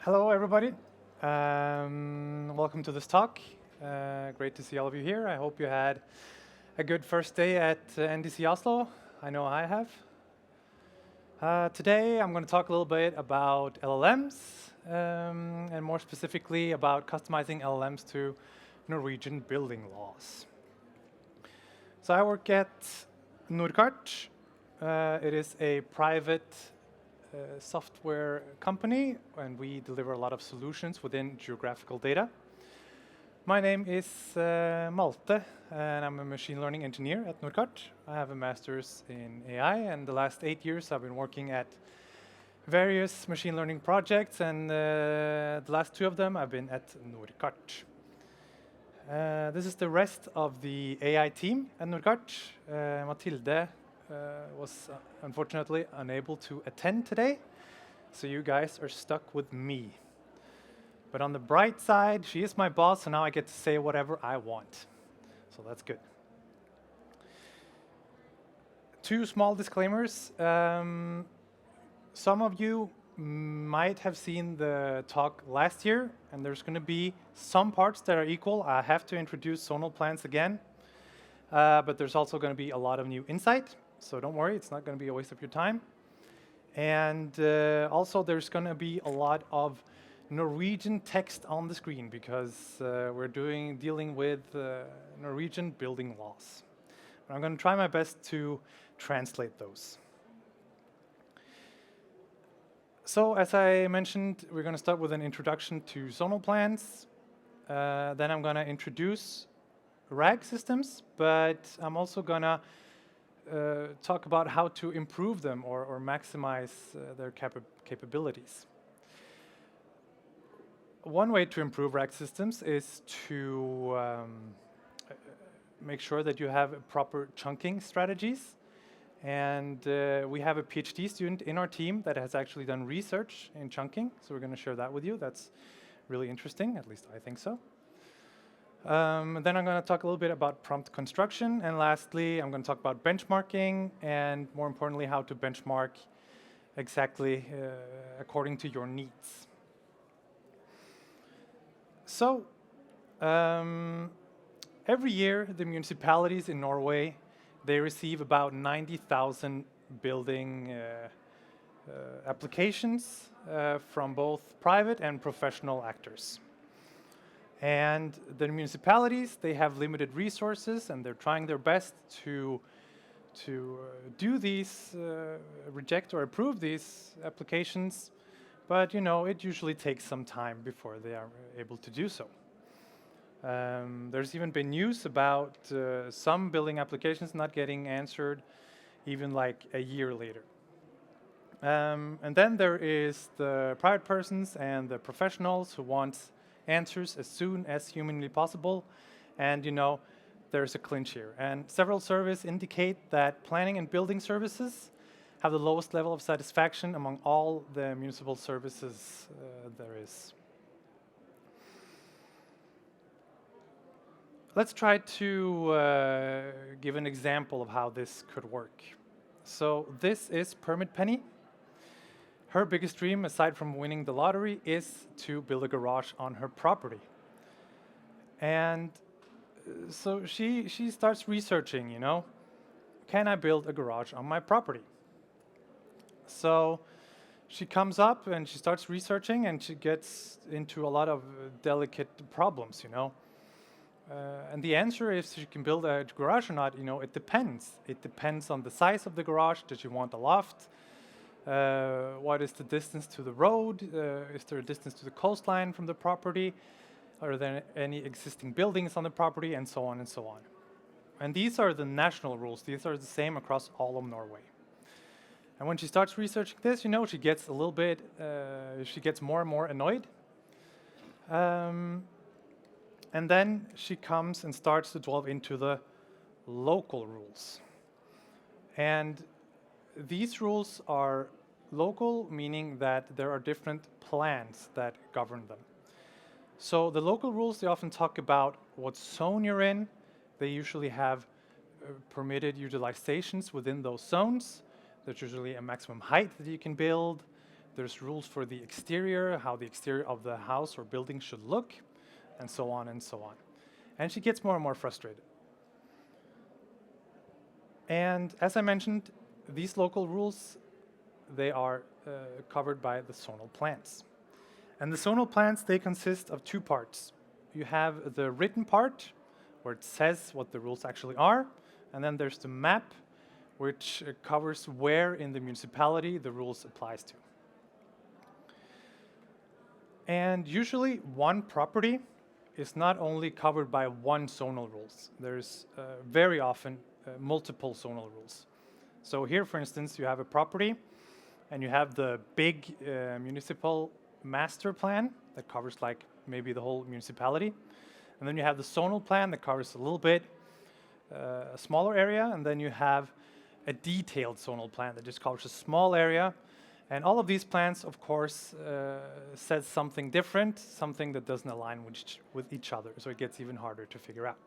Hello, everybody. Welcome to this talk. Great to see all of you here. I hope you had a good first day at NDC Oslo. I know I have. Today, I'm going to talk a little bit about LLMs, and more specifically about customizing LLMs to Norwegian building laws. So I work at Norkart. It is a private software company, and we deliver a lot of solutions within geographical data. My name is Malte, and I'm a machine learning engineer at Norkart. I have a master's in AI, and the last 8 years I've been working at various machine learning projects, and the last 2 of them I've been at Norkart. This is the rest of the AI team at Norkart. Matilde was unfortunately unable to attend today, so you guys are stuck with me. But on the bright side, she is my boss, so now I get to say whatever I want. So that's good. 2 small disclaimers. Some of you might have seen the talk last year, and there's going to be some parts that are equal. I have to introduce zonal plans again, but there's also going to be a lot of new insight. So don't worry, it's not going to be a waste of your time. And also there's going to be a lot of Norwegian text on the screen because we're dealing with Norwegian building laws. But I'm going to try my best to translate those. So as I mentioned, we're going to start with an introduction to zonal plans. Then I'm going to introduce RAG systems, but I'm also going to talk about how to improve them or maximize their capabilities. One way to improve RAG systems is to make sure that you have proper chunking strategies. And we have a PhD student in our team that has actually done research in chunking, so we're going to share that with you. That's really interesting, at least I think so. Then I'm going to talk a little bit about prompt construction, and lastly, I'm going to talk about benchmarking, and more importantly, how to benchmark exactly according to your needs. So, every year, the municipalities in Norway, they receive about 90,000 building applications from both private and professional actors. And the municipalities, they have limited resources, and they're trying their best to do these, reject or approve these applications. But it usually takes some time before they are able to do so. There's even been news about some building applications not getting answered even like a year later. And then there is the private persons and the professionals who want answers as soon as humanly possible, and there's a clinch here. And several surveys indicate that planning and building services have the lowest level of satisfaction among all the municipal services there is. Let's try to give an example of how this could work. So this is Permit Penny. Her biggest dream, aside from winning the lottery, is to build a garage on her property. And so she starts researching, can I build a garage on my property? So she comes up and she starts researching, and she gets into a lot of delicate problems, and the answer is she can build a garage or not, it depends. It depends on the size of the garage. Does she want a loft? What is the distance to the road? Is there a distance to the coastline from the property? Are there any existing buildings on the property? And so on and so on. And these are the national rules. These are the same across all of Norway. And when she starts researching this, she gets a little bit, she gets more and more annoyed. And then she comes and starts to delve into the local rules. And these rules are local, meaning that there are different plans that govern them. So the local rules, they often talk about what zone you're in. They usually have permitted utilizations within those zones. There's usually a maximum height that you can build. There's rules for the exterior, how the exterior of the house or building should look, and so on and so on. And she gets more and more frustrated. And as I mentioned, these local rules, they are covered by the zonal plans. And the zonal plans, they consist of two parts. You have the written part, where it says what the rules actually are, and then there's the map, which covers where in the municipality the rules applies to. And usually one property is not only covered by one zonal rules. There's very often multiple zonal rules. So here, for instance, you have a property and you have the big municipal master plan that covers like maybe the whole municipality. And then you have the zonal plan that covers a little bit, a smaller area, and then you have a detailed zonal plan that just covers a small area. And all of these plans, of course, says something different, something that doesn't align with each other, so it gets even harder to figure out.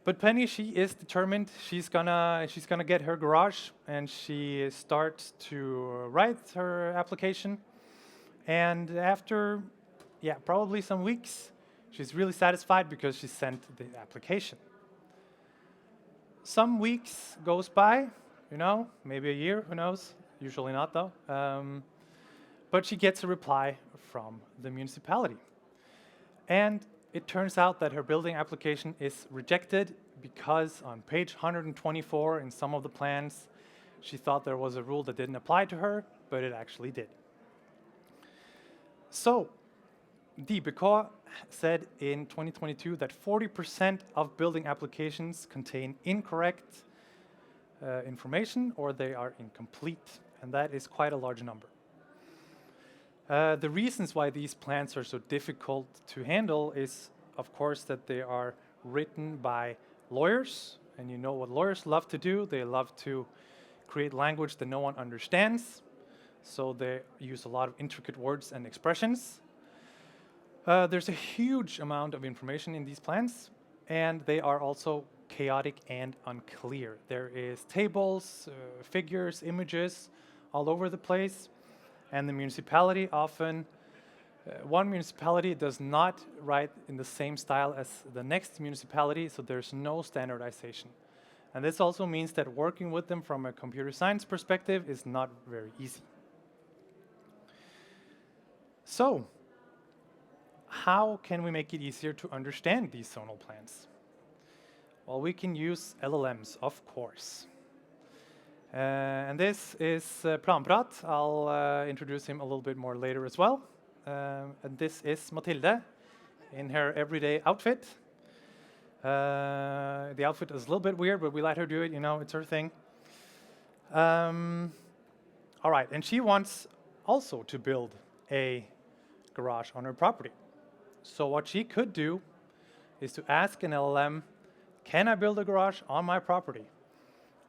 But Penny, she is determined. She's gonna get her garage, and she starts to write her application. And after, probably some weeks, she's really satisfied because she sent the application. Some weeks goes by, maybe a year, who knows? Usually not, though. But she gets a reply from the municipality. And it turns out that her building application is rejected because on page 124 in some of the plans, she thought there was a rule that didn't apply to her, but it actually did. So, DBK said in 2022 that 40% of building applications contain incorrect information or they are incomplete, and that is quite a large number. The reasons why these plans are so difficult to handle is, of course, that they are written by lawyers, and you know what lawyers love to do. They love to create language that no one understands, so they use a lot of intricate words and expressions. There's a huge amount of information in these plans, and they are also chaotic and unclear. There is tables, figures, images all over the place, and the municipality often, one municipality does not write in the same style as the next municipality, so there's no standardization. And this also means that working with them from a computer science perspective is not very easy. So, how can we make it easier to understand these zonal plans? Well, we can use LLMs, of course. And this is Planprat. I'll introduce him a little bit more later as well. And this is Mathilde in her everyday outfit. The outfit is a little bit weird, but we let her do it, it's her thing. All right, and she wants also to build a garage on her property. So what she could do is to ask an LLM, can I build a garage on my property?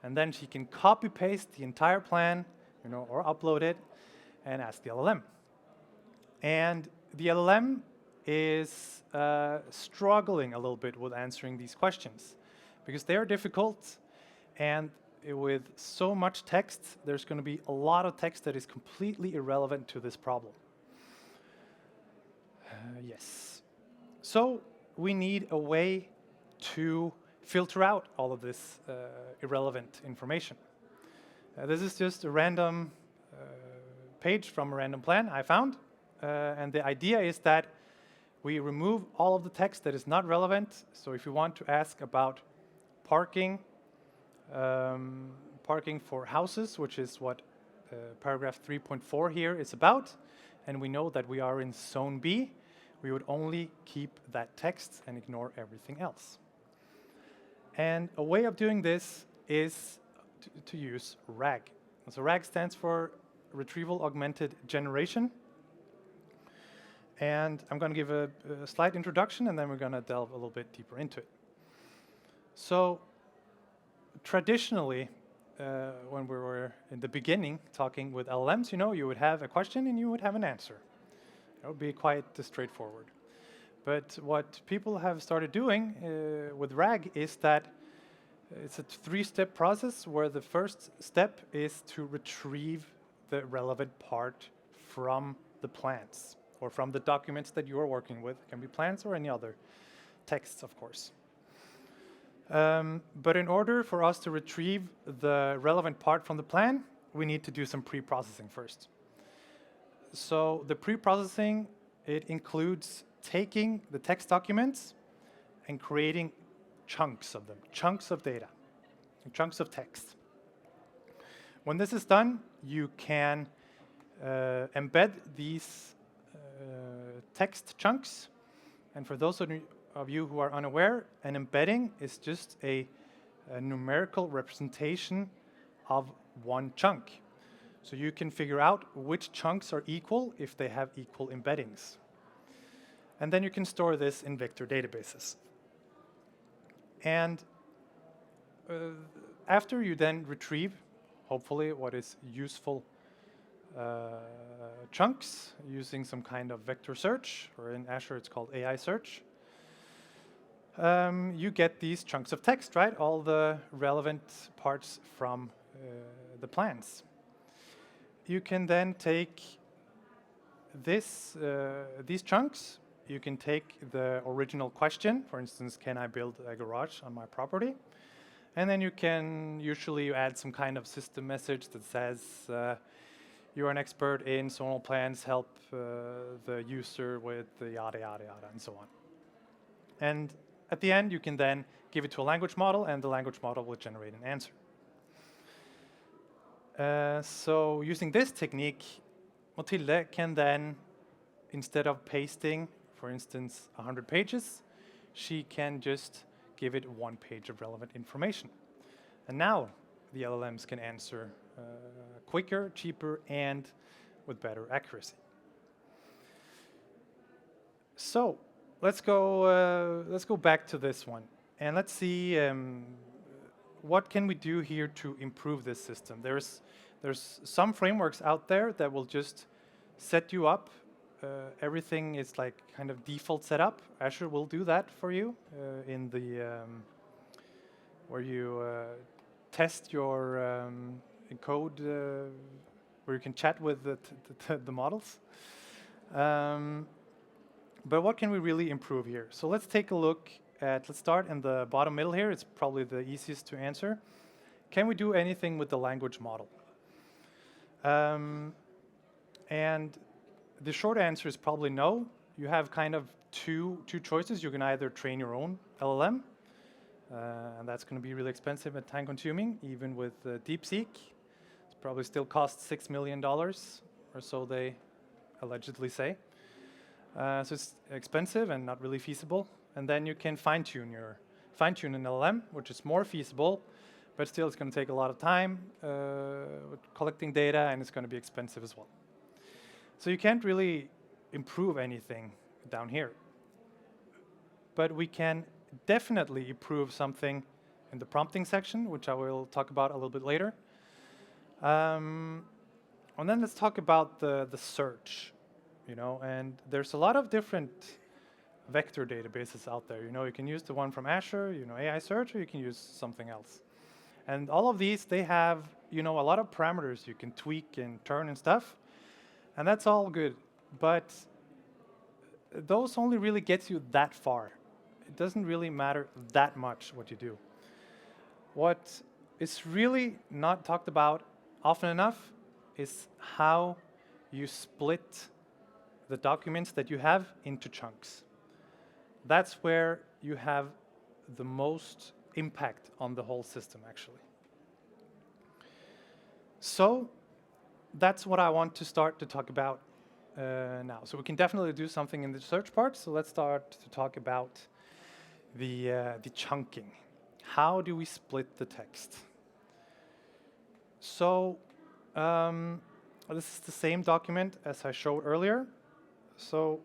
And then she can copy paste the entire plan, or upload it and ask the LLM. And the LLM is struggling a little bit with answering these questions because they are difficult, and with so much text, there's going to be a lot of text that is completely irrelevant to this problem. Yes. So we need a way to filter out all of this irrelevant information. This is just a random page from a random plan I found. And the idea is that we remove all of the text that is not relevant. So if you want to ask about parking, parking for houses, which is what paragraph 3.4 here is about, and we know that we are in zone B, we would only keep that text and ignore everything else. And a way of doing this is to use RAG. So RAG stands for Retrieval Augmented Generation. And I'm going to give a slight introduction, and then we're going to delve a little bit deeper into it. So traditionally, when we were in the beginning talking with LLMs, you would have a question and you would have an answer. It would be quite straightforward. But what people have started doing with RAG is that it's a three-step process where the first step is to retrieve the relevant part from the plans or from the documents that you are working with. It can be plans or any other texts, of course. But in order for us to retrieve the relevant part from the plan, we need to do some pre-processing first. So the pre-processing, it includes taking the text documents and creating chunks of them, chunks of data, chunks of text. When this is done, you can embed these text chunks. And for those of you who are unaware, an embedding is just a numerical representation of one chunk. So you can figure out which chunks are equal if they have equal embeddings. And then you can store this in vector databases. And after you then retrieve, hopefully, what is useful chunks using some kind of vector search, or in Azure it's called AI search, you get these chunks of text, right? All the relevant parts from the plans. You can then take these chunks. You can take the original question, for instance, can I build a garage on my property? And then you can usually add some kind of system message that says, you're an expert in zonal plans, help the user with the yada, yada, yada, and so on. And at the end, you can then give it to a language model, and the language model will generate an answer. So using this technique, Matilde can then, instead of pasting, for instance, 100 pages, she can just give it 1 page of relevant information. And now the LLMs can answer quicker, cheaper, and with better accuracy. So let's go back to this one, and let's see what can we do here to improve this system. There's some frameworks out there that will just set you up. Everything is like kind of default setup. Azure will do that for you in the where you test your code, where you can chat with the models. But what can we really improve here? So let's take a look at, let's start in the bottom middle here. It's probably the easiest to answer. Can we do anything with the language model? And the short answer is probably no. You have kind of two choices. You can either train your own LLM, and that's going to be really expensive and time consuming, even with DeepSeek. It probably still costs $6 million or so, they allegedly say. So it's expensive and not really feasible. And then you can fine-tune an LLM, which is more feasible, but still it's going to take a lot of time with collecting data, and it's going to be expensive as well. So you can't really improve anything down here. But we can definitely improve something in the prompting section, which I will talk about a little bit later. And then let's talk about the search. And there's a lot of different vector databases out there. You can use the one from Azure, AI search, or you can use something else. And all of these, they have, a lot of parameters you can tweak and turn and stuff. And that's all good. But those only really gets you that far. It doesn't really matter that much what you do. What is really not talked about often enough is how you split the documents that you have into chunks. That's where you have the most impact on the whole system, actually. So that's what I want to start to talk about now. So we can definitely do something in the search part. So let's start to talk about the chunking. How do we split the text? So this is the same document as I showed earlier. So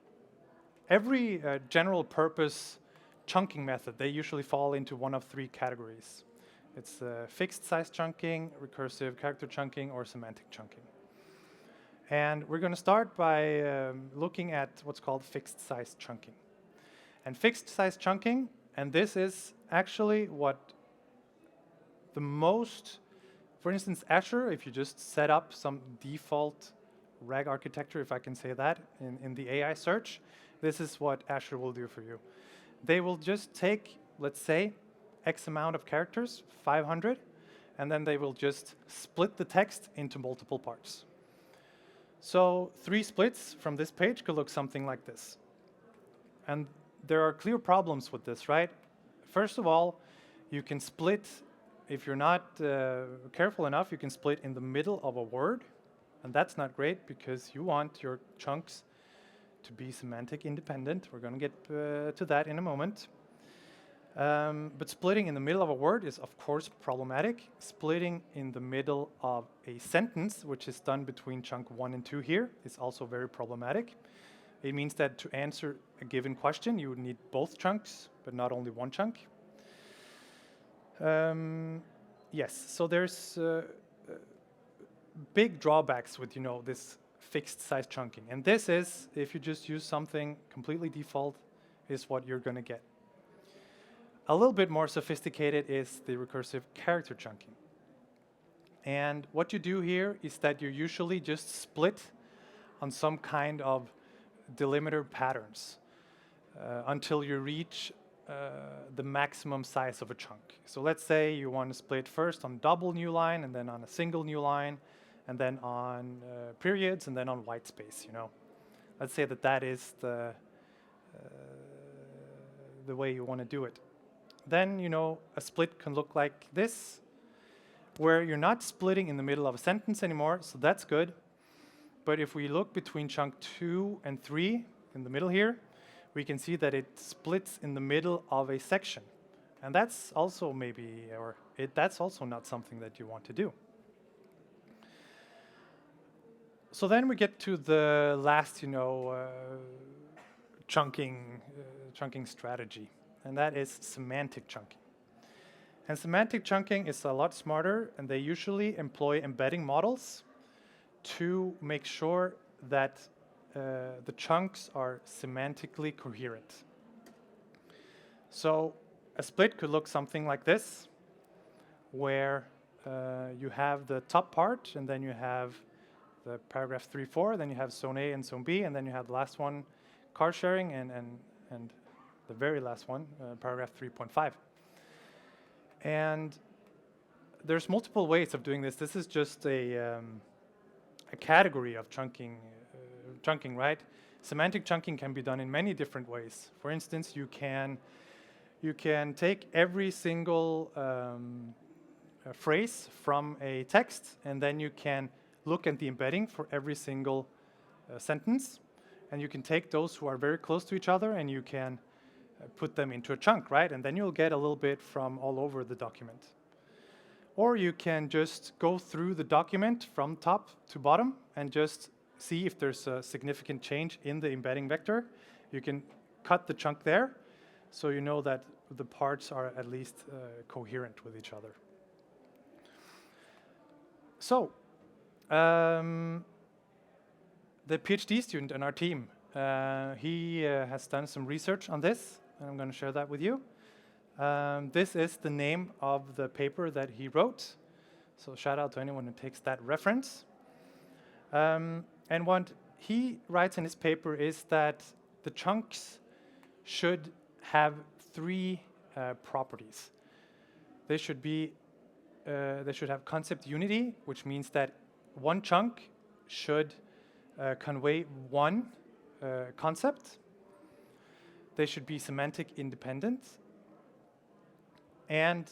every general purpose chunking method, they usually fall into one of 3 categories. It's fixed size chunking, recursive character chunking, or semantic chunking. And we're going to start by looking at what's called fixed size chunking. And fixed size chunking, and this is actually what the most For instance, Azure, if you just set up some default RAG architecture, if I can say that, in the AI search, this is what Azure will do for you. They will just take, let's say, X amount of characters, 500, and then they will just split the text into multiple parts. So 3 splits from this page could look something like this. And there are clear problems with this, right? First of all, you can split, if you're not careful enough, you can split in the middle of a word. And that's not great because you want your chunks to be semantic independent. We're going to get to that in a moment. But splitting in the middle of a word is, of course, problematic. Splitting in the middle of a sentence, which is done between chunk 1 and 2 here, is also very problematic. It means that to answer a given question, you would need both chunks, but not only one chunk. Yes, so there's big drawbacks with, this fixed size chunking. And this is, if you just use something completely default, is what you're going to get. A little bit more sophisticated is the recursive character chunking. And what you do here is that you usually just split on some kind of delimiter patterns until you reach the maximum size of a chunk. So let's say you want to split first on double new line, and then on a single new line, and then on periods, and then on white space. Let's say that is the way you want to do it. Then, a split can look like this, where you're not splitting in the middle of a sentence anymore, so that's good. But if we look between chunk 2 and 3 in the middle here, we can see that it splits in the middle of a section. And that's also that's also not something that you want to do. So then we get to the last, chunking strategy, and that is semantic chunking. And semantic chunking is a lot smarter, and they usually employ embedding models to make sure that the chunks are semantically coherent. So a split could look something like this, where you have the top part, and then you have the paragraph 3.4, then you have zone A and zone B, and then you have the last one, car sharing, and the very last one, paragraph 3.5. And there's multiple ways of doing this. This is just a category of chunking, right? Semantic chunking can be done in many different ways. For instance, you can take every single phrase from a text, and then you can look at the embedding for every single sentence, and you can take those who are very close to each other, and you can put them into a chunk, right? And then you'll get a little bit from all over the document. Or you can just go through the document from top to bottom and just see if there's a significant change in the embedding vector. You can cut the chunk there, so you know that the parts are at least coherent with each other. So, the PhD student in our team, he has done some research on this, and I'm going to share that with you. This is the name of the paper that he wrote, so shout out to anyone who takes that reference. And what he writes in his paper is that the chunks should have 3 properties. They should have concept unity, which means that one chunk should convey one concept. They should be semantic independent, and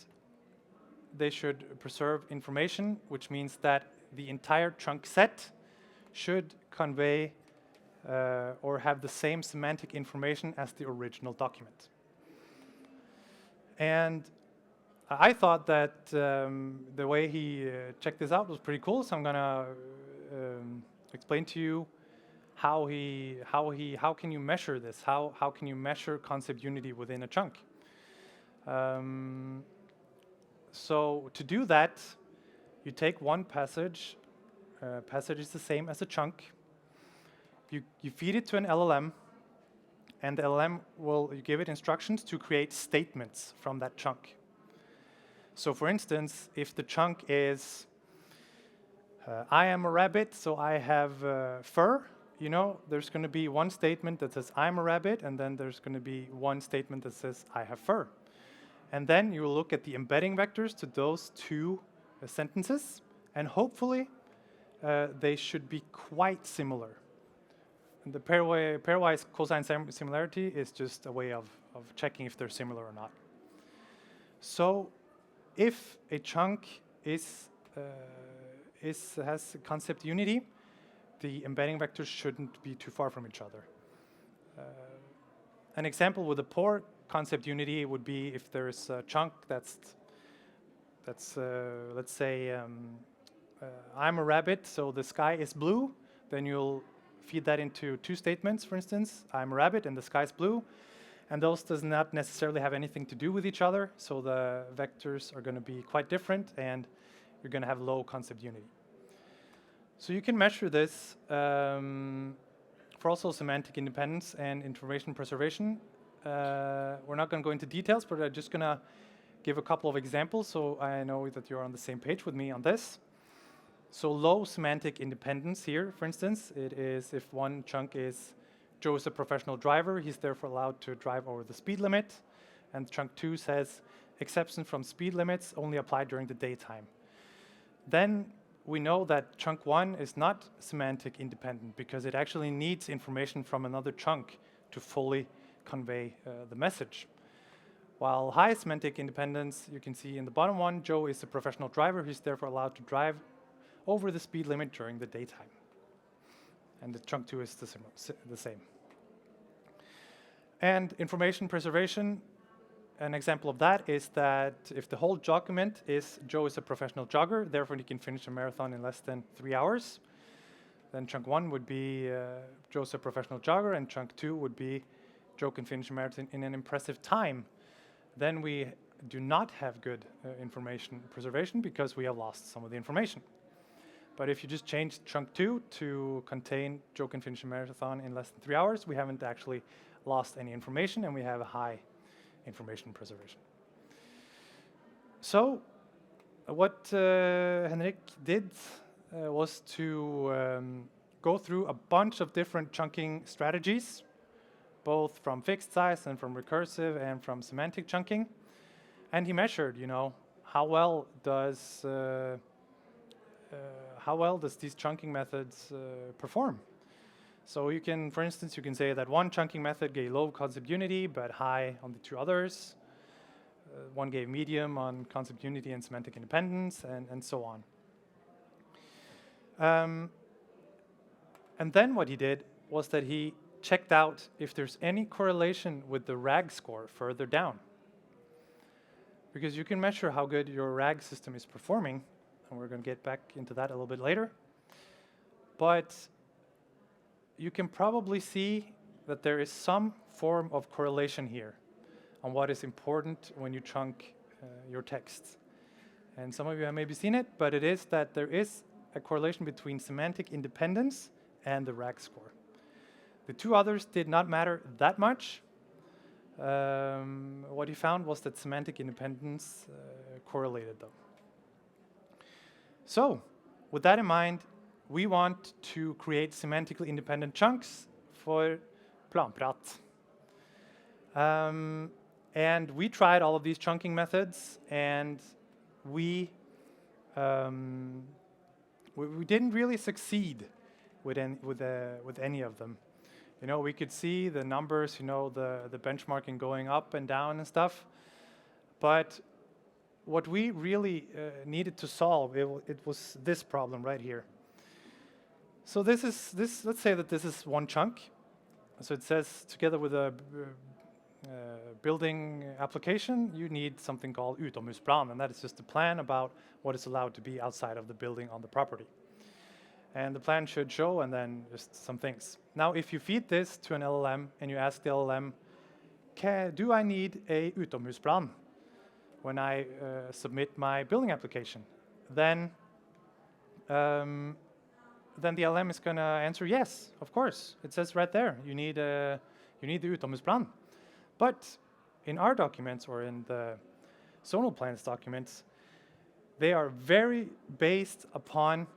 they should preserve information, which means that the entire chunk set should convey or have the same semantic information as the original document. And I thought that the way he checked this out was pretty cool, so I'm gonna explain to you how can you measure this? How can you measure concept unity within a chunk? So to do that, you take one passage. Passage is the same as a chunk. You feed it to an LLM, and the LLM you give it instructions to create statements from that chunk. So for instance, if the chunk is I am a rabbit, so I have fur. You know, there's going to be one statement that says I'm a rabbit, and then there's going to be one statement that says I have fur. And then you will look at the embedding vectors to those two sentences, and hopefully they should be quite similar. And the pairwise cosine similarity is just a way of checking if they're similar or not. So if a chunk has concept unity, the embedding vectors shouldn't be too far from each other. An example with a poor concept unity would be if there's a chunk that's let's say I'm a rabbit, so the sky is blue, then you'll feed that into two statements, for instance, I'm a rabbit and the sky is blue, and those does not necessarily have anything to do with each other, so the vectors are going to be quite different and you're going to have low concept unity. So you can measure this for also semantic independence and information preservation. We're not going to go into details, but I'm just going to give a couple of examples so I know that you're on the same page with me on this. So low semantic independence here, for instance, it is if one chunk is Joe is a professional driver, he's therefore allowed to drive over the speed limit. And chunk 2 says exception from speed limits only apply during the daytime. Then we know that chunk 1 is not semantic independent because it actually needs information from another chunk to fully convey the message. While high semantic independence, you can see in the bottom one, Joe is a professional driver, he's therefore allowed to drive over the speed limit during the daytime. And the chunk 2 is the same. And information preservation, an example of that is that if the whole document is Joe is a professional jogger, therefore he can finish a marathon in less than 3 hours, then chunk 1 would be Joe's a professional jogger, and chunk 2 would be Joe can finish a marathon in an impressive time. Then we do not have good information preservation because we have lost some of the information. But if you just change chunk 2 to contain Joe can finish a marathon in less than 3 hours, we haven't actually lost any information and we have a high information preservation. So what Henrik did was to go through a bunch of different chunking strategies, both from fixed size and from recursive and from semantic chunking. And he measured, you know, how well does these chunking methods perform? So you can, for instance, you can say that one chunking method gave low concept unity but high on the two others. One gave medium on concept unity and semantic independence, and so on. And then what he did was that he checked out if there's any correlation with the RAG score further down. Because you can measure how good your RAG system is performing, and we're going to get back into that a little bit later. But you can probably see that there is some form of correlation here on what is important when you chunk your text. And some of you have maybe seen it, but it is that there is a correlation between semantic independence and the RAG score. The two others did not matter that much. What he found was that semantic independence correlated though. So, with that in mind, we want to create semantically independent chunks for planprat. And we tried all of these chunking methods, and we didn't really succeed with any of them. You know, we could see the numbers, you know, the benchmarking going up and down and stuff, but what we really needed to solve, it was this problem right here. So let's say that this is one chunk. So it says together with a building application, you need something called utomhusplan, and that is just a plan about what is allowed to be outside of the building on the property. And the plan should show, and then just some things. Now, if you feed this to an LLM and you ask the LLM, do I need a utomhusplan when I submit my building application? Then the LLM is going to answer yes, of course. It says right there, you need the utomhusplan. But in our documents or in the zonal plans documents, they are very based upon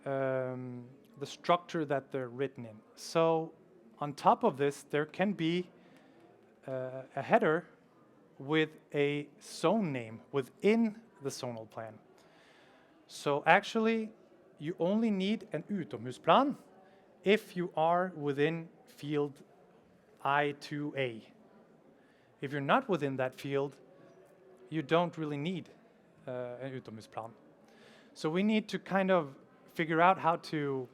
the structure that they're written in. So on top of this, there can be a header with a zone name within the zonal plan. So actually, you only need an utomhusplan if you are within field I2A. If you're not within that field, you don't really need an utomhusplan. So we need to kind of figure out how to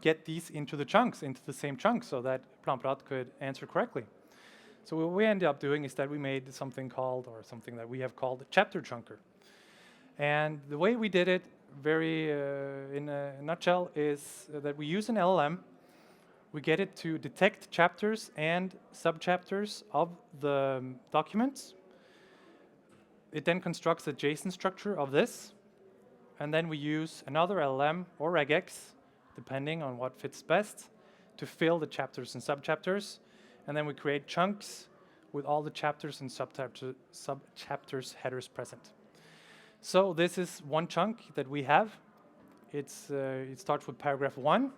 get these into the chunks, into the same chunk, so that Planprat could answer correctly. So what we ended up doing is that we made something that we have called a chapter chunker. And the way we did it, in a nutshell, is that we use an LLM. We get it to detect chapters and subchapters of the documents. It then constructs a JSON structure of this. And then we use another LLM or regex, depending on what fits best, to fill the chapters and subchapters. And then we create chunks with all the chapters and subchapters headers present. So this is one chunk that we have. It starts with paragraph 1,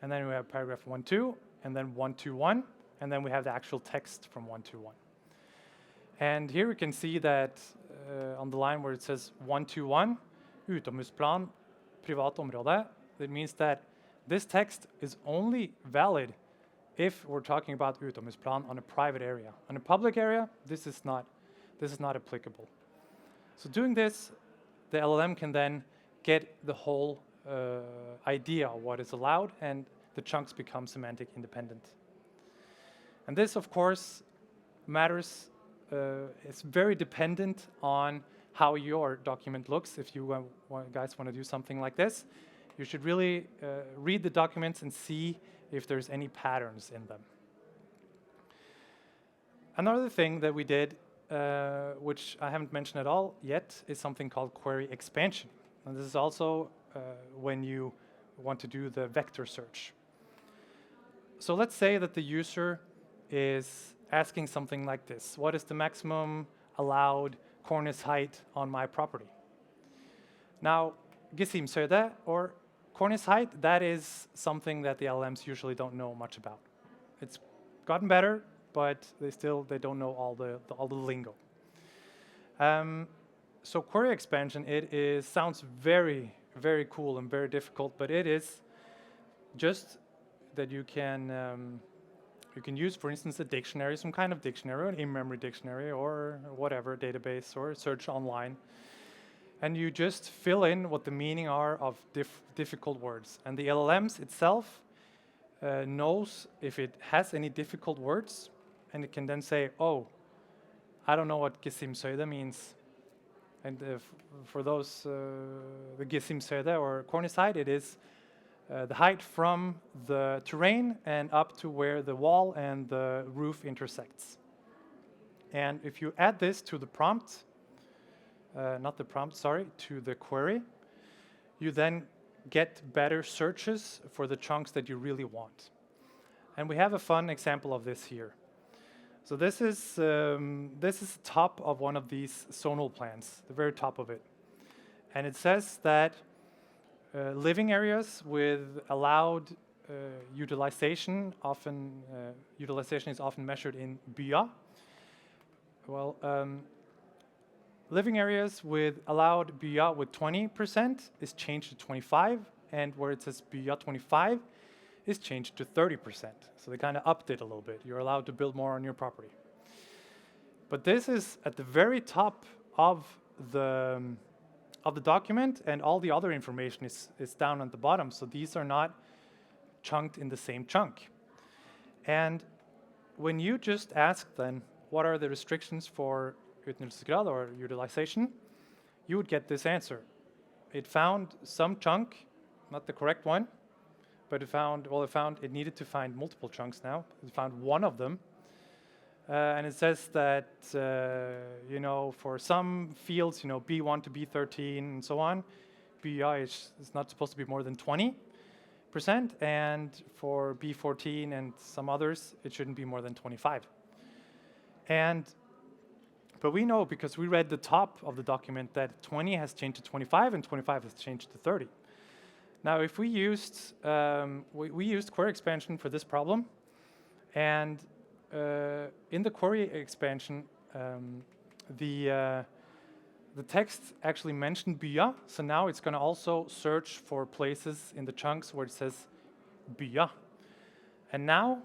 and then we have paragraph 1-2, and then 1-1, and then we have the actual text from 1-1. And here we can see that on the line where it says 1-1, utomhusplan, privat område, it means that this text is only valid if we're talking about utomhusplan on a private area. On a public area, this is not applicable. So doing this, the LLM can then get the whole idea of what is allowed, and the chunks become semantic independent. And this, of course, matters. It's very dependent on how your document looks. If you guys want to do something like this, you should really read the documents and see if there's any patterns in them. Another thing that we did, which I haven't mentioned at all yet, is something called query expansion. And this is also when you want to do the vector search. So let's say that the user is asking something like this: what is the maximum allowed cornice height on my property? Now, gesimsøyde, or cornice height, that is something that the LLMs usually don't know much about. It's gotten better, but they don't know all the lingo. So query expansion, sounds very, very cool and very difficult, but it is just that you can use, for instance, a dictionary, some kind of dictionary, an in-memory dictionary, or whatever, database, or search online. And you just fill in what the meaning are of difficult words. And the LLMs itself knows if it has any difficult words, and it can then say, oh, I don't know what gesimsøyde means. And for those, the gesimsøyde, or cornice height, it is the height from the terrain and up to where the wall and the roof intersects. And if you add this to the prompt, to the query, you then get better searches for the chunks that you really want. And we have a fun example of this here. So this is the top of one of these zonal plans, the very top of it. And it says that living areas with allowed utilization is often measured in bya. Well, living areas with allowed bya with 20% is changed to 25, and where it says bya 25 is changed to 30%. So they kind of upped it a little bit. You're allowed to build more on your property. But this is at the very top of the document, and all the other information is down at the bottom. So these are not chunked in the same chunk. And when you just ask then, what are the restrictions for utnyttelsesgrad or utilization, you would get this answer. It found some chunk, not the correct one, but it needed to find multiple chunks now. It found one of them. And it says that, for some fields, B1 to B13 and so on, BI is not supposed to be more than 20%. And for B14 and some others, it shouldn't be more than 25. But we know, because we read the top of the document, that 20 has changed to 25 and 25 has changed to 30. Now, if we used we used query expansion for this problem, and in the query expansion, the text actually mentioned bya, so now it's going to also search for places in the chunks where it says bya. And now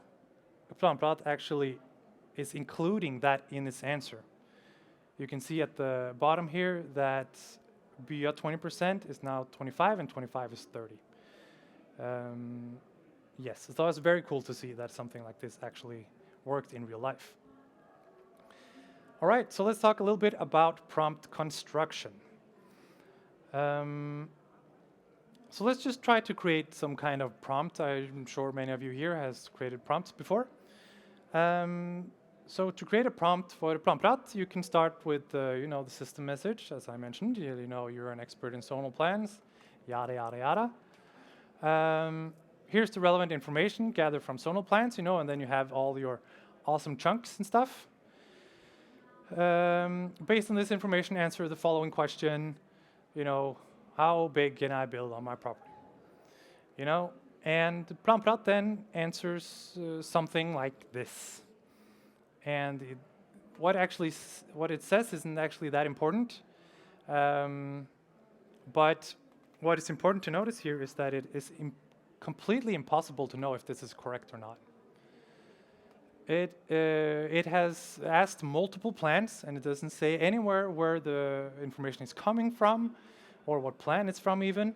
Planprat actually is including that in its answer. You can see at the bottom here that bya 20% is now 25 and 25 is 30. Yes, so it's very cool to see that something like this actually worked in real life. All right, so let's talk a little bit about prompt construction. So let's just try to create some kind of prompt. I'm sure many of you here has created prompts before. So to create a prompt for Planprat, you can start with the system message, as I mentioned. You're an expert in zonal plans, yada yada yada. Here's the relevant information gathered from zonal plans, and then you have all your awesome chunks and stuff. Based on this information, answer the following question. How big can I build on my property? And Planprat then answers something like this. And what it says isn't actually that important. But what is important to notice here is that it is completely impossible to know if this is correct or not. It has asked multiple plans, and it doesn't say anywhere where the information is coming from, or what plan it's from even.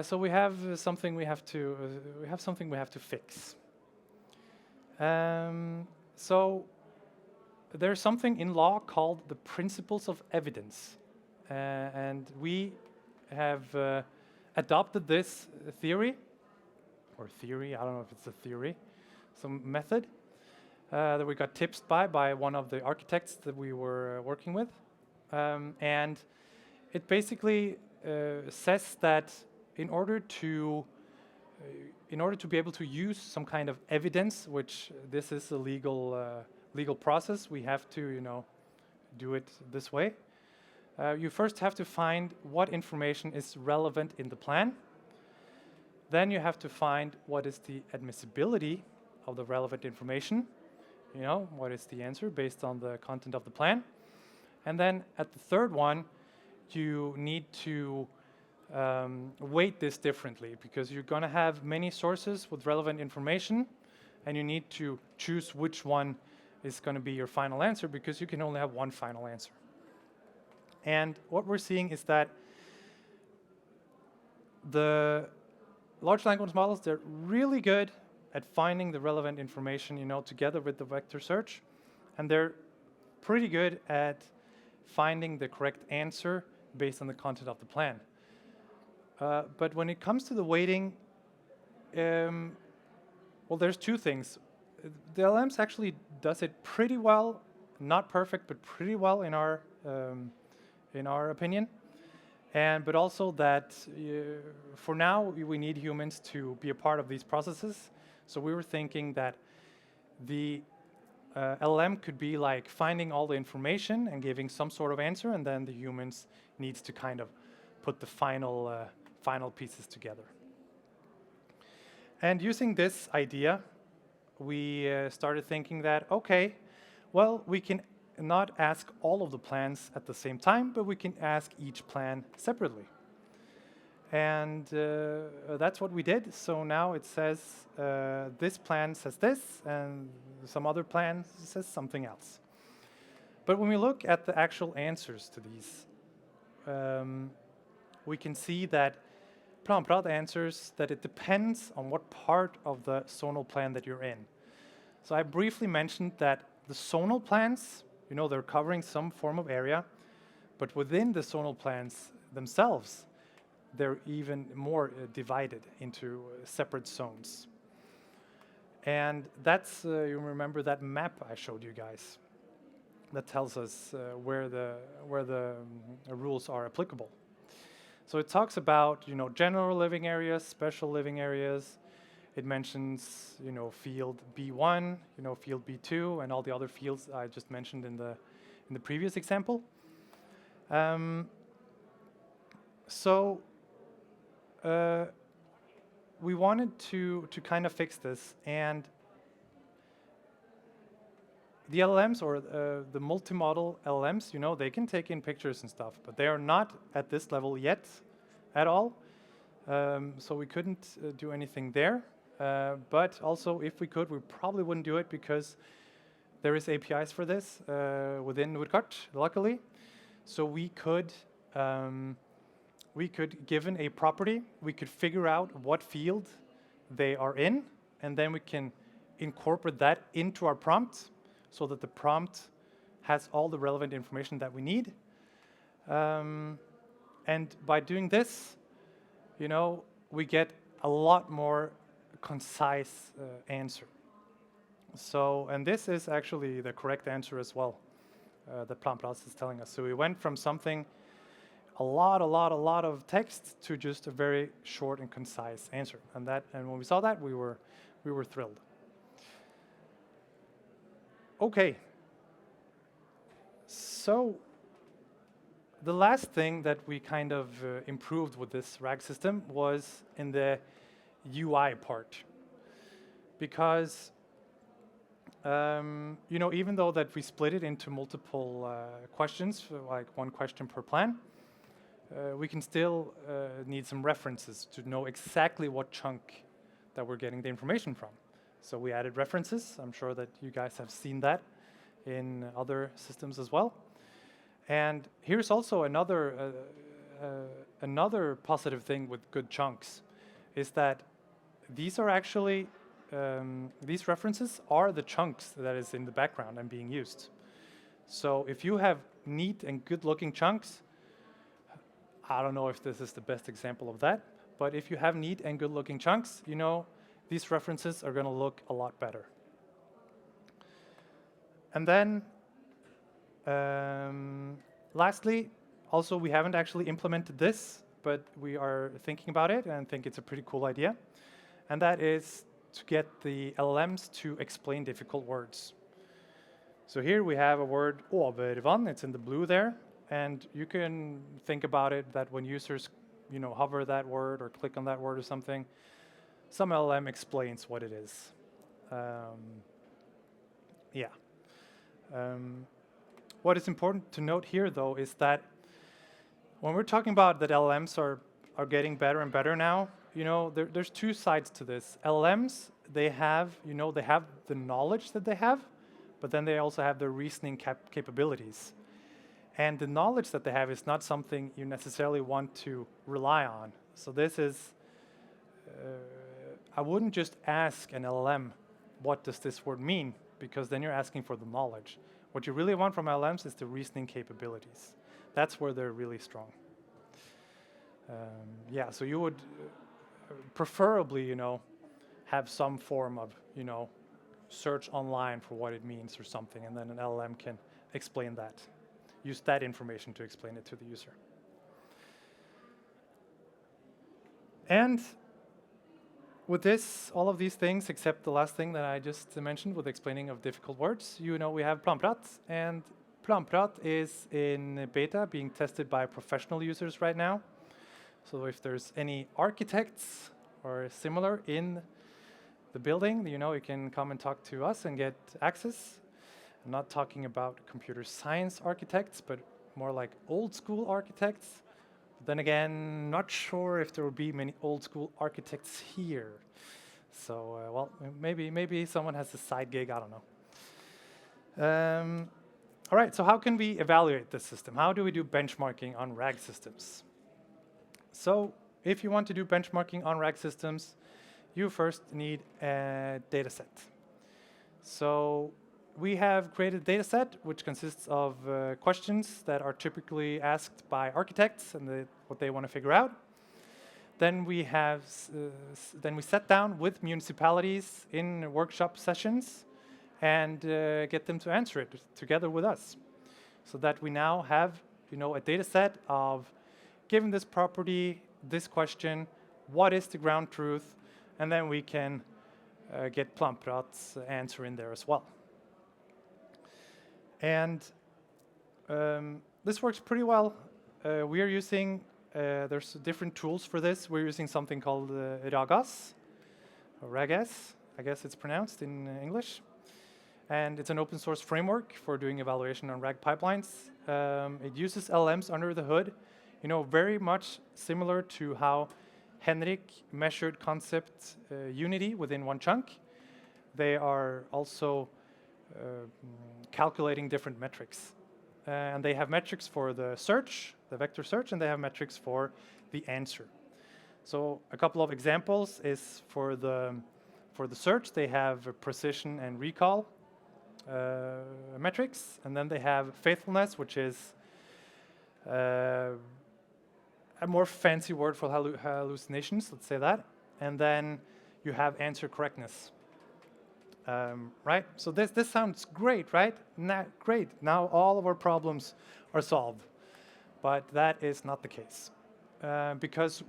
So we have something we have to fix. So there's something in law called the principles of evidence, and we have adopted this theory, I don't know if it's a theory, some method that we got tipped by one of the architects that we were working with, and it basically says that in order to be able to use some kind of evidence, which this is a legal process, we have to do it this way. You first have to find what information is relevant in the plan. Then you have to find what is the admissibility of the relevant information. What is the answer based on the content of the plan. And then at the third one, you need to weight this differently, because you're going to have many sources with relevant information, and you need to choose which one is going to be your final answer, because you can only have one final answer. And what we're seeing is that the large language models, they're really good at finding the relevant information, together with the vector search, and they're pretty good at finding the correct answer based on the content of the plan. But when it comes to the weighting, there's two things. The LLMs actually does it pretty well, not perfect, but pretty well in our opinion. But also that for now we need humans to be a part of these processes. So we were thinking that the LLM could be like finding all the information and giving some sort of answer, and then the humans needs to kind of put the final pieces together. And using this idea, we started thinking that, okay, well, we can not ask all of the plans at the same time, but we can ask each plan separately. And that's what we did. So now it says this plan says this, and some other plan says something else. But when we look at the actual answers to these, we can see that Planprat answers that it depends on what part of the zonal plan that you're in. So I briefly mentioned that the zonal plans, they're covering some form of area, but within the zonal plans themselves, they're even more divided into separate zones. And that's, you remember that map I showed you guys that tells us where the rules are applicable. So it talks about, general living areas, special living areas. It mentions, field B1, field B2, and all the other fields I just mentioned in the previous example. So we wanted to kind of fix this, and the LLMs, or the multimodal LLMs, they can take in pictures and stuff, but they are not at this level yet at all. So we couldn't do anything there. But also, if we could, we probably wouldn't do it, because there is APIs for this within Norkart, luckily. So we could, given a property, we could figure out what field they are in, and then we can incorporate that into our prompt, so that the prompt has all the relevant information that we need. And by doing this, we get a lot more concise answer. So, and this is actually the correct answer as well, that Preprocessing is telling us. So we went from something, a lot of text, to just a very short and concise answer. And when we saw that, we were thrilled. Okay. So the last thing that we kind of improved with this RAG system was in the UI part, because even though that we split it into multiple questions, like one question per plan, we can still need some references to know exactly what chunk that we're getting the information from. So we added references. I'm sure that you guys have seen that in other systems as well. And here's also another positive thing with good chunks, is that these are actually, these references are the chunks that is in the background and being used. So if you have neat and good looking chunks, I don't know if this is the best example of that, but if you have neat and good looking chunks, these references are going to look a lot better. And then lastly, also, we haven't actually implemented this, but we are thinking about it and think it's a pretty cool idea. And that is to get the LLMs to explain difficult words. So here we have a word, overvann, it's in the blue there. And you can think about it that when users hover that word or click on that word or something, some LLM explains what it is. What is important to note here, though, is that when we're talking about that LLMs are getting better and better now, there's two sides to this. LLMs, they have the knowledge that they have, but then they also have the reasoning capabilities. And the knowledge that they have is not something you necessarily want to rely on. So this is, I wouldn't just ask an LLM, what does this word mean? Because then you're asking for the knowledge. What you really want from LLMs is the reasoning capabilities. That's where they're really strong. So you would preferably, have some form of, search online for what it means or something, and then an LLM can explain that. Use that information to explain it to the user. And with this, all of these things, except the last thing that I just mentioned with explaining of difficult words, we have Planprat, and Planprat is in beta, being tested by professional users right now. So if there's any architects or similar in the building, you can come and talk to us and get access. I'm not talking about computer science architects, but more like old school architects. But then again, not sure if there will be many old school architects here. So, maybe someone has a side gig, I don't know. All right, so how can we evaluate this system? How do we do benchmarking on RAG systems? So if you want to do benchmarking on RAG systems, you first need a data set. So we have created a data set which consists of questions that are typically asked by architects and what they want to figure out. Then we have then we sat down with municipalities in workshop sessions and get them to answer it together with us, so that we now have a data set of, given this property, this question, what is the ground truth, and then we can get Planprat's answer in there as well. And this works pretty well. We are using There's different tools for this. We're using something called Ragas, or Ragas, I guess it's pronounced in English. And it's an open source framework for doing evaluation on RAG pipelines. It uses LLMs under the hood, very much similar to how Henrik measured concept unity within one chunk. They are also calculating different metrics. And they have metrics for the search, the vector search, and they have metrics for the answer. So a couple of examples is for the search, they have precision and recall metrics, and then they have faithfulness, which is a more fancy word for hallucinations, let's say that. And then you have answer correctness. Right? So this sounds great, right? Great. Now all of our problems are solved. But that is not the case. Because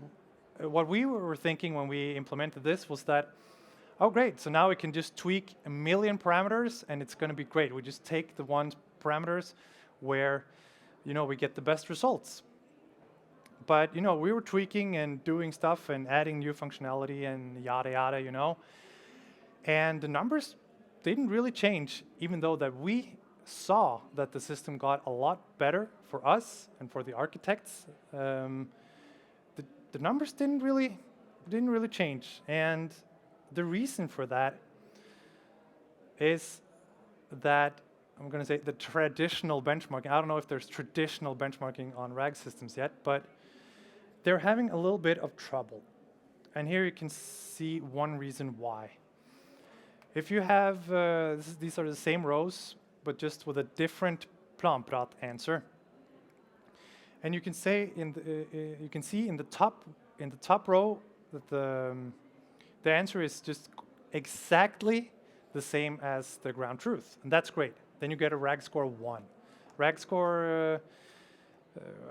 what we were thinking when we implemented this was that, oh, great. So now we can just tweak 1 million parameters and it's going to be great. We just take the one parameters where, we get the best results. But, we were tweaking and doing stuff and adding new functionality and yada, yada, And the numbers didn't really change, even though that we saw that the system got a lot better for us and for the architects. The numbers didn't really change. And the reason for that is that, I'm going to say, the traditional benchmarking. I don't know if there's traditional benchmarking on RAG systems yet, but they're having a little bit of trouble. And here you can see one reason why. If you have, these are the same rows, but just with a different Planprat answer. And you can say you can see in the top row that the answer is just exactly the same as the ground truth, and that's great. Then you get a RAG score 1. RAG score,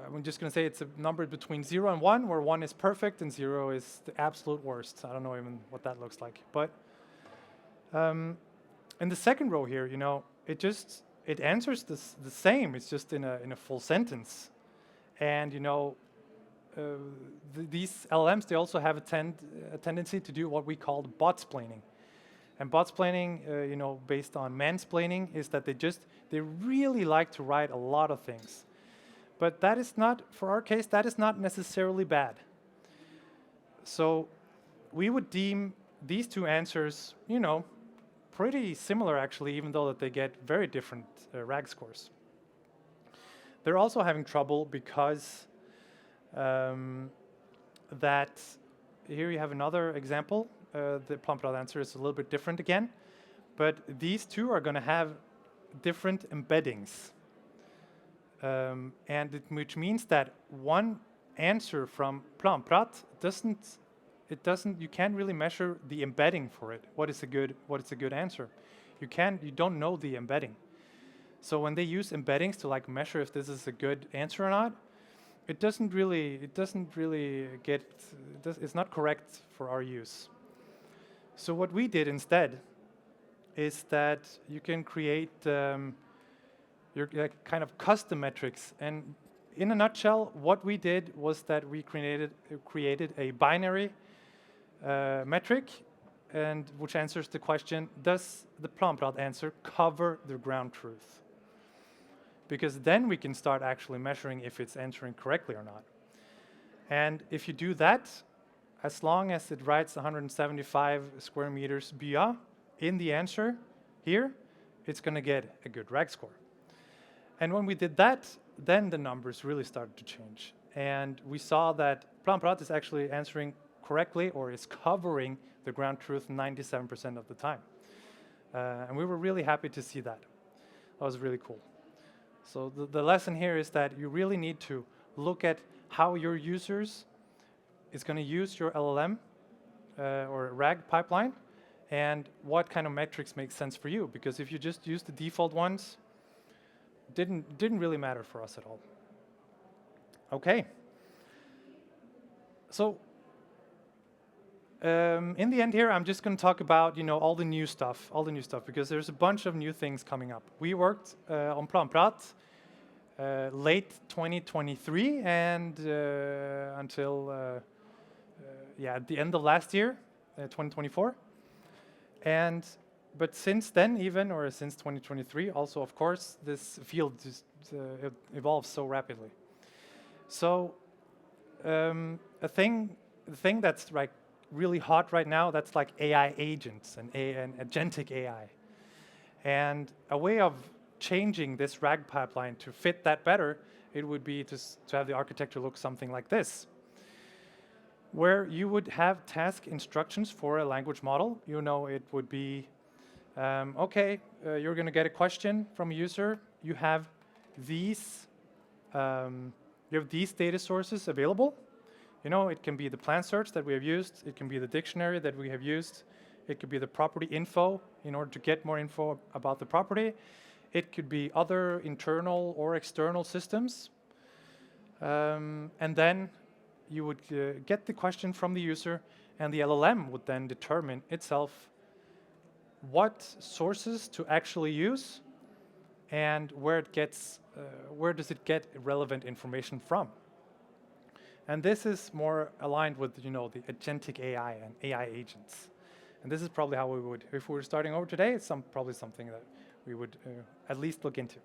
I'm just going to say it's a number between 0 and 1, where 1 is perfect and 0 is the absolute worst. I don't know even what that looks like. But in the second row here, it answers the same. It's just in a full sentence. And these LLMs, they also have a tendency to do what we call botsplaining. And botsplaining, based on mansplaining, is that they really like to write a lot of things. But that is not, for our case, that is not necessarily bad. So we would deem these two answers, pretty similar actually, even though that they get very different RAG scores. They're also having trouble because that here you have another example. The Planprat answer is a little bit different again, but these two are going to have different embeddings, which means that one answer from Planprat you can't really measure the embedding for it. What is a good answer? You don't know the embedding. So when they use embeddings to measure if this is a good answer or not, it's not correct for our use. So what we did instead is that you can create your kind of custom metrics. And in a nutshell, what we did was that we created a binary metric, and which answers the question, does the Planprat answer cover the ground truth? Because then we can start actually measuring if it's answering correctly or not. And if you do that, as long as it writes 175 square meters BA in the answer here, it's going to get a good RAG score. And when we did that, then the numbers really started to change. And we saw that Planprat is actually answering correctly, or is covering the ground truth 97% of the time. And we were really happy to see that. That was really cool. So the lesson here is that you really need to look at how your users is going to use your LLM or RAG pipeline, and what kind of metrics make sense for you. Because if you just use the default ones, didn't really matter for us at all. Okay. So in the end here, I'm just going to talk about all the new stuff, because there's a bunch of new things coming up. We worked on Planprat late 2023 and until at the end of last year, 2024. But since then, even, or since 2023, also, of course, this field just evolves so rapidly. So the thing that's like really hot right now, that's like AI agents and agentic AI. And a way of changing this RAG pipeline to fit that better, it would be to have the architecture look something like this, where you would have task instructions for a language model. It would be, you're going to get a question from a user. You have these data sources available. It can be the plan search that we have used. It can be the dictionary that we have used. It could be the property info in order to get more info about the property. It could be other internal or external systems. And then you would get the question from the user, and the LLM would then determine itself what sources to actually use and where does it get relevant information from. And this is more aligned with the agentic AI and AI agents. And this is probably how we would, if we were starting over today, it's probably something that we would at least look into.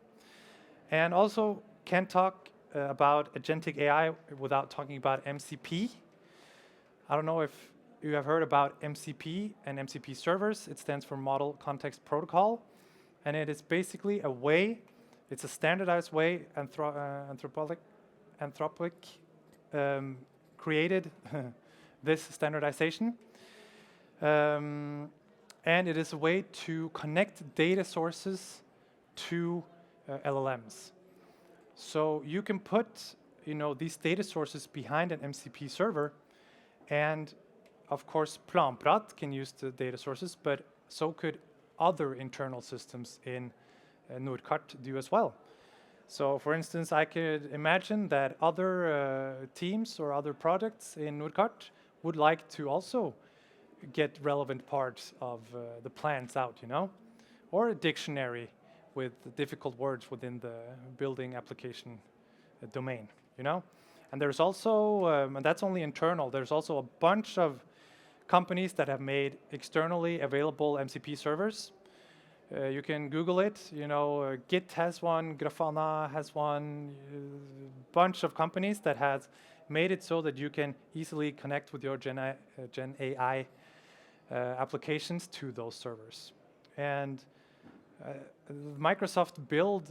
And also can't talk about agentic AI without talking about MCP. I don't know if you have heard about MCP and MCP servers. It stands for Model Context Protocol. And it is basically a way, it's a standardized way, Anthropic created this standardization. And it is a way to connect data sources to LLMs. So you can put these data sources behind an MCP server, and of course Planprat can use the data sources, but so could other internal systems in Norkart do as well. So for instance, I could imagine that other teams or other projects in Norkart would like to also get relevant parts of the plans out, or a dictionary with difficult words within the building application domain, And there's also, and that's only internal, there's also a bunch of companies that have made externally available MCP servers. You can Google it, Git has one, Grafana has one, a bunch of companies that has made it so that you can easily connect with your GenAI applications to those servers. And Microsoft Build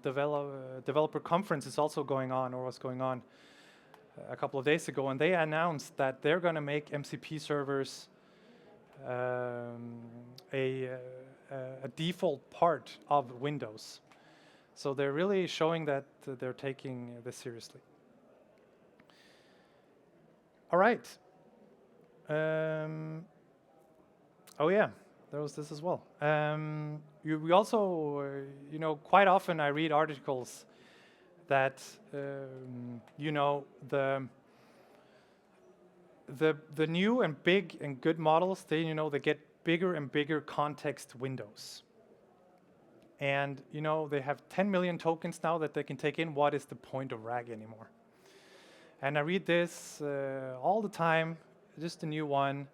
developer conference is also going on, or was going on a couple of days ago, and they announced that they're going to make MCP servers a default part of Windows. So they're really showing that they're taking this seriously. All right. Oh yeah, there was this as well. We also, quite often I read articles that, the new and big and good models, they get bigger and bigger context windows. And, they have 10 million tokens now that they can take in. What is the point of RAG anymore? And I read this all the time, just a new one.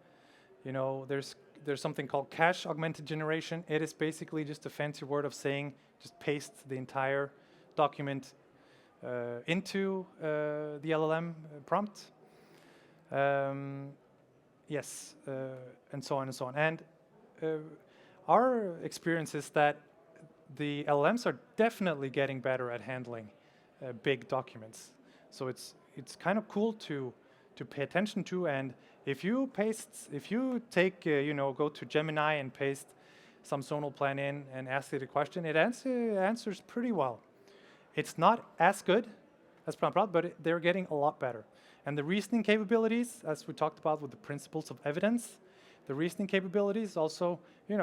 There's something called cache augmented generation. It is basically just a fancy word of saying just paste the entire document into the LLM prompt. Yes, and so on and so on. And our experience is that the LLMs are definitely getting better at handling big documents. So it's kind of cool to pay attention to. And if you go to Gemini and paste some zonal plan in and ask it a question, it answers pretty well. It's not as good as Planprat, but they're getting a lot better. And the reasoning capabilities, as we talked about with the principles of evidence, the reasoning capabilities also,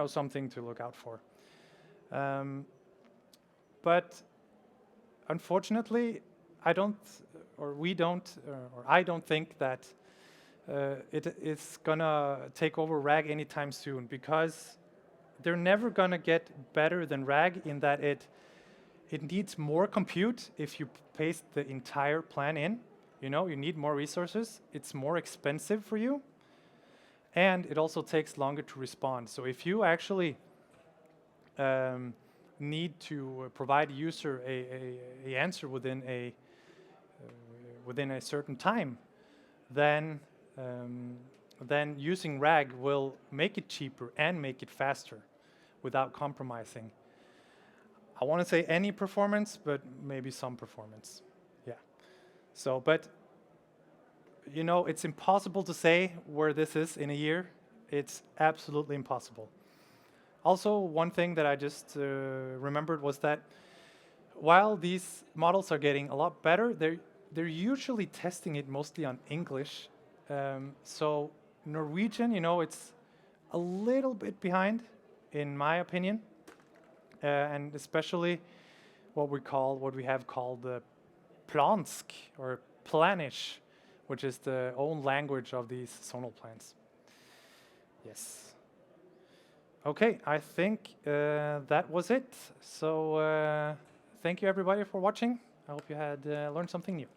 something to look out for. But unfortunately, I don't think that it's gonna take over RAG anytime soon, because they're never gonna get better than RAG in that It needs more compute if you paste the entire plan in. You know, you need more resources. It's more expensive for you. And it also takes longer to respond. So if you actually need to provide user a answer within a certain time, then using RAG will make it cheaper and make it faster without compromising. I want to say any performance, but maybe some performance. Yeah. So, but you know, it's impossible to say where this is in a year. It's absolutely impossible. Also, one thing that I just remembered was that while these models are getting a lot better, they're usually testing it mostly on English. So Norwegian, you know, it's a little bit behind, in my opinion, and especially what we have called plansk or planish, which is the own language of these zonal plans. Yes. Okay, I think that was it. So thank you everybody for watching. I hope you had learned something new.